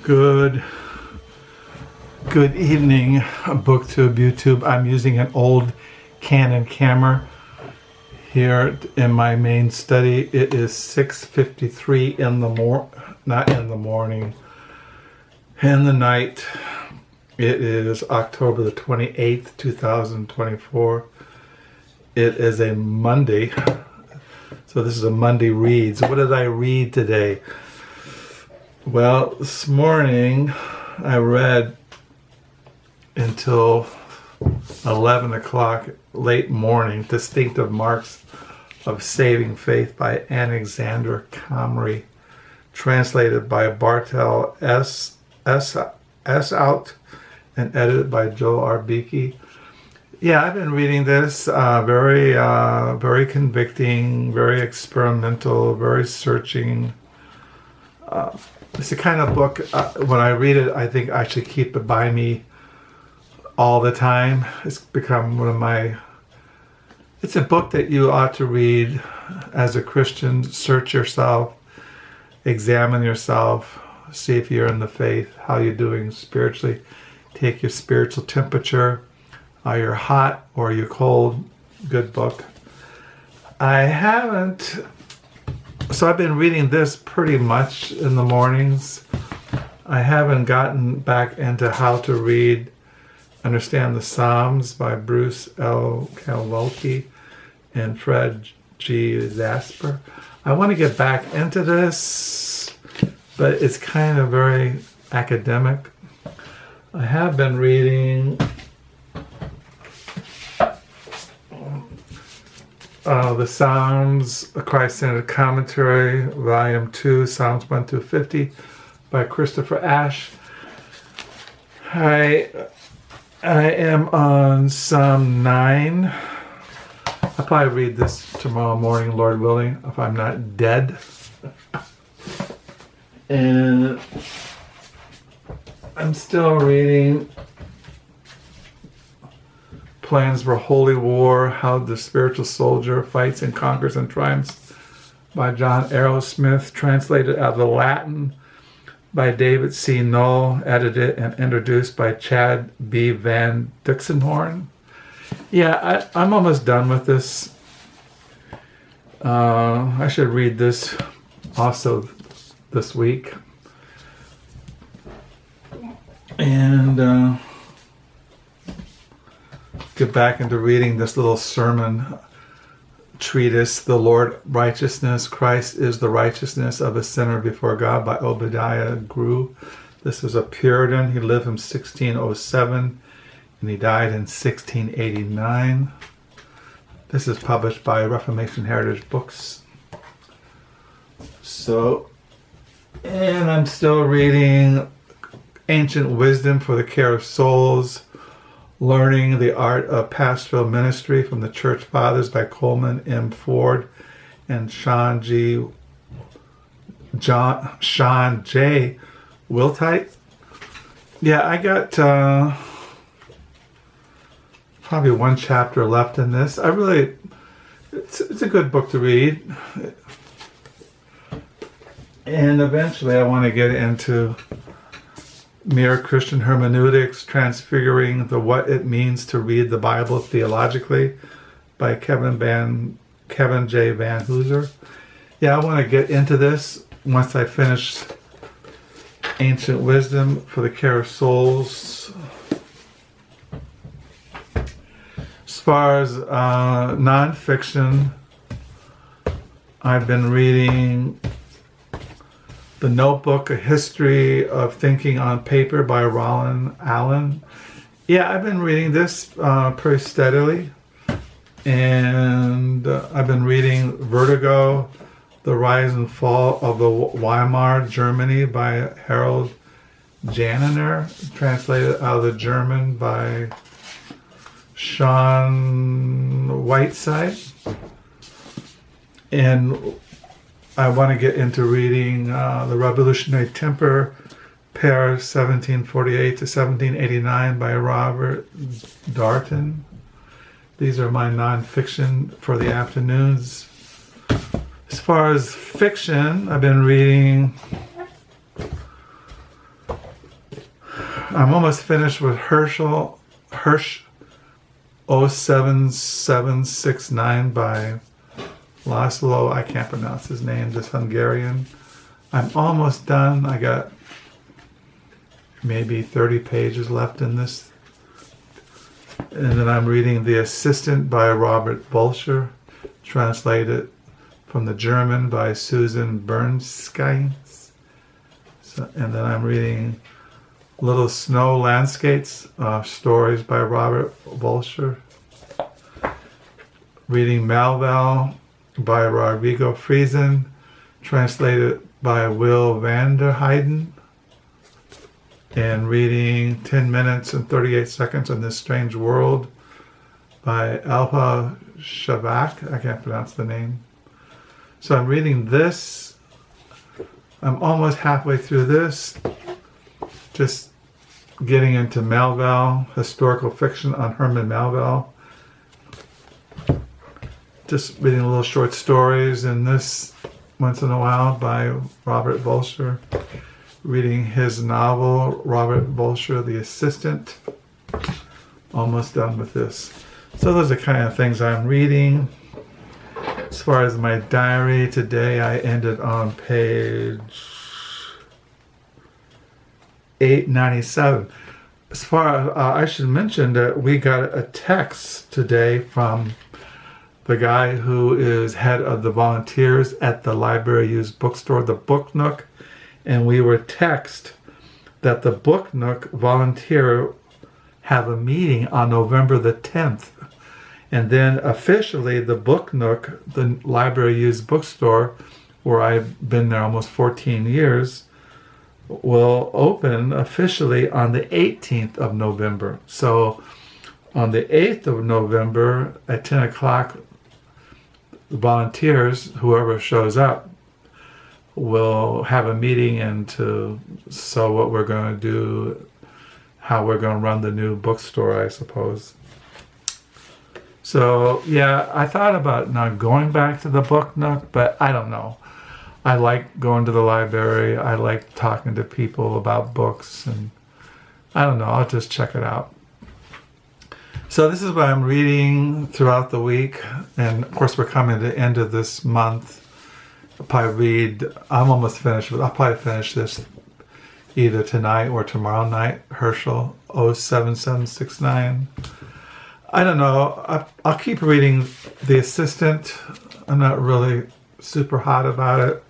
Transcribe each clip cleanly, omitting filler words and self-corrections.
Good evening, BookTube, YouTube. I'm using an old Canon camera here in my main study. It is 6:53 in the not in the morning, in the night. It is October the 28th, 2024. It is a Monday. So this is a Monday Reads. What did I read today? Well, this morning I read until 11 o'clock, late morning, Distinctive Marks of Saving Faith by Alexander Comrie, translated by Bartel, Elshout, and edited by Joe R. Beeke. Yeah, I've been reading this, very convicting, very experimental, very searching. It's the kind of book, when I read it, I think I should keep it by me all the time. It's become one of my... It's a book that you ought to read as a Christian. Search yourself, examine yourself, see if you're in the faith, how you're doing spiritually. Take your spiritual temperature. Are you hot or are you cold? Good book. So I've been reading this pretty much in the mornings. I haven't gotten back into how to understand the Psalms by Bruce L. Waltke and Fred G. Zaspel. I want to get back into this, but it's kind of very academic. I have been reading the Psalms, a Christ-centered commentary, volume 2, Psalms 1 through 50, by Christopher Ash. I am on Psalm 9. I'll probably read this tomorrow morning, Lord willing, if I'm not dead. And I'm still reading Plans for Holy War, How the Spiritual Soldier Fights and Conquers and Triumphs by John Arrowsmith, translated out of the Latin by David C. Knoll, edited and introduced by Chad B. Van Dixenhorn. Yeah, I'm almost done with this. I should read this also this week. And get back into reading this little sermon treatise, The Lord Righteousness, Christ is the Righteousness of a Sinner Before God, by Obadiah Grew. This was a Puritan. He lived from 1607 and he died in 1689. This is published by Reformation Heritage Books. And I'm still reading Ancient Wisdom for the Care of Souls, Learning the Art of Pastoral Ministry from the Church Fathers by Coleman M. Ford and Shawn J. Whilhite. Yeah, I got probably one chapter left in this. It's a good book to read. And eventually I want to get into Mere Christian Hermeneutics, Transfiguring the What It Means to Read the Bible Theologically by Kevin J. Van Hooser. Yeah, I want to get into this once I finish Ancient Wisdom for the Care of Souls. As far as nonfiction, I've been reading The Notebook, A History of Thinking on Paper by Roland, Whalen. Yeah, I've been reading this pretty steadily. And I've been reading Vertigo, The Rise and Fall of the Weimar Germany by Harald, Jahner, translated out of the German by Shawn, Whiteside. And I want to get into reading The Revolutionary Temper, Paris 1748 to 1789 by Robert Darnton. These are my nonfiction for the afternoons. As far as fiction, I've been reading I'm almost finished with Hirsch 07769 by Laszlo. I can't pronounce his name, just Hungarian. I'm almost done. I got maybe 30 pages left in this. And then I'm reading The Assistant by Robert Walser, translated from the German by Susan Bernstein. And then I'm reading Little Snow Landscapes, stories by Robert Walser. Reading Melville by Rodrigo Fresan, translated by Will Vanderhyden. And reading 10 minutes and 38 seconds in This Strange World by Elshout. I can't pronounce the name. So I'm reading this. I'm almost halfway through this. Just getting into Melville, historical fiction on Herman Melville. Just reading little short stories in this once in a while by Robert Walser. Reading his novel, Robert Walser, The Assistant. Almost done with this. So those are the kind of things I'm reading. As far as my diary, today I ended on page 897. As far as I should mention that we got a text today from the guy who is head of the volunteers at the Library Used Bookstore, the Book Nook. And we were texted that the Book Nook volunteer have a meeting on November the 10th. And then officially the Book Nook, the Library Used Bookstore, where I've been there almost 14 years, will open officially on the 18th of November. So on the 8th of November at 10 o'clock, volunteers, whoever shows up, we'll have a meeting so what we're going to do, how we're going to run the new bookstore, I suppose. So, yeah, I thought about not going back to the Book Nook, but I don't know. I like going to the library. I like talking to people about books, and I don't know. I'll just check it out. So this is what I'm reading throughout the week, and of course we're coming to the end of this month. I'm almost finished I'll probably finish this either tonight or tomorrow night. Herschel 07769. I don't know. I'll keep reading The Assistant. I'm not really super hot about it.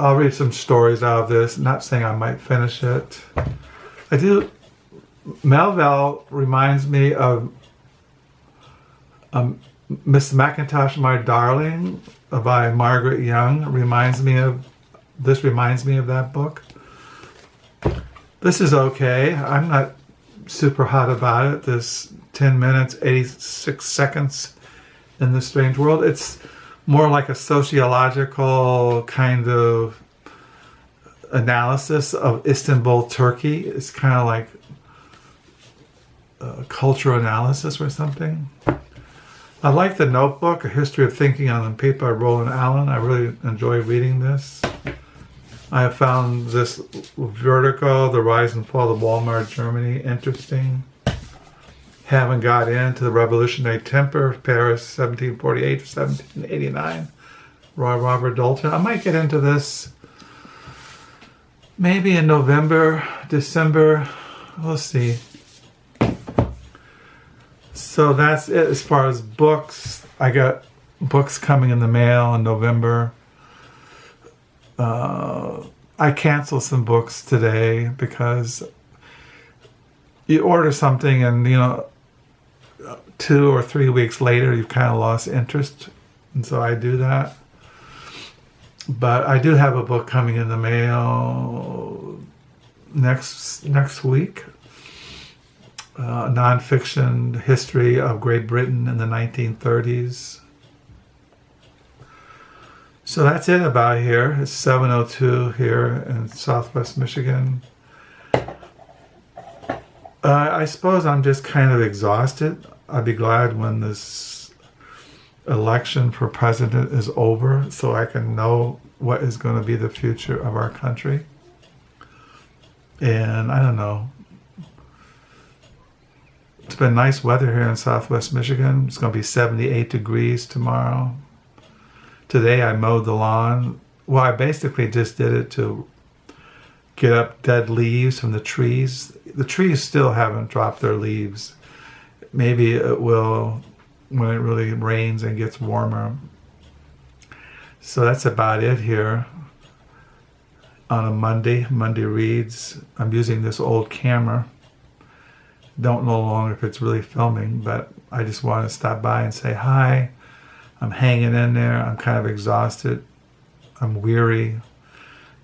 I'll read some stories out of this. Not saying I might finish it. I do. Melville reminds me of Miss McIntosh, My Darling by Margaret Young. Reminds me of that book. This is okay. I'm not super hot about it. This 10 minutes, 86 seconds in This Strange World. It's more like a sociological kind of analysis of Istanbul, Turkey. It's kind of like cultural analysis or something. I like The Notebook, A History of Thinking on the Paper by Roland Allen. I really enjoy reading this. I have found this Vertigo, The Rise and Fall of Weimar, Germany, interesting. Haven't got into The Revolutionary Temper, Paris, 1748 to 1789, Robert Dalton. I might get into this maybe in November, December. We'll see. So that's it as far as books. I got books coming in the mail in November. I canceled some books today because you order something and, 2 or 3 weeks later you've kind of lost interest. And so I do that. But I do have a book coming in the mail next week. Nonfiction history of Great Britain in the 1930s. So that's it about here. It's 7:02 here in Southwest Michigan. I suppose I'm just kind of exhausted. I'll be glad when this election for president is over so I can know what is going to be the future of our country. And I don't know. It's been nice weather here in Southwest Michigan. It's going to be 78 degrees tomorrow. Today I mowed the lawn. Well, I basically just did it to get up dead leaves from the trees. The trees still haven't dropped their leaves. Maybe it will when it really rains and gets warmer. So that's about it here on a Monday. Monday Reads. I'm using this old camera. Don't know long if it's really filming, but I just want to stop by and say hi. I'm hanging in there. I'm kind of exhausted. I'm weary.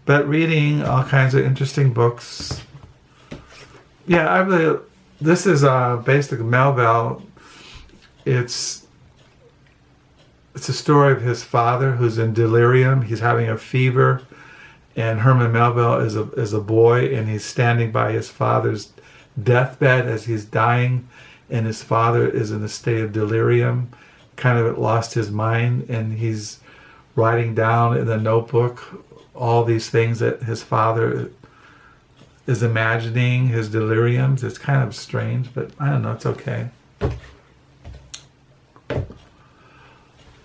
But reading all kinds of interesting books. Yeah, this is basically Melville. It's a story of his father who's in delirium. He's having a fever, and Herman Melville is a boy, and he's standing by his father's deathbed as he's dying, and his father is in a state of delirium, kind of lost his mind, and he's writing down in the notebook all these things that his father is imagining, his deliriums. It's kind of strange, but I don't know, it's okay.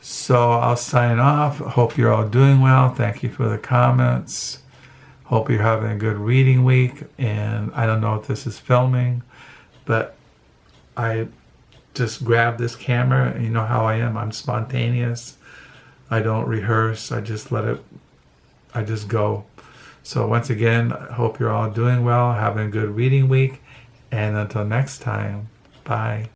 So I'll sign off. Hope you're all doing well. Thank you for the comments. Hope you're having a good reading week. And I don't know if this is filming, but I just grabbed this camera, and you know how I am. I'm spontaneous. I don't rehearse. I just go. So once again, I hope you're all doing well, having a good reading week. And until next time, bye.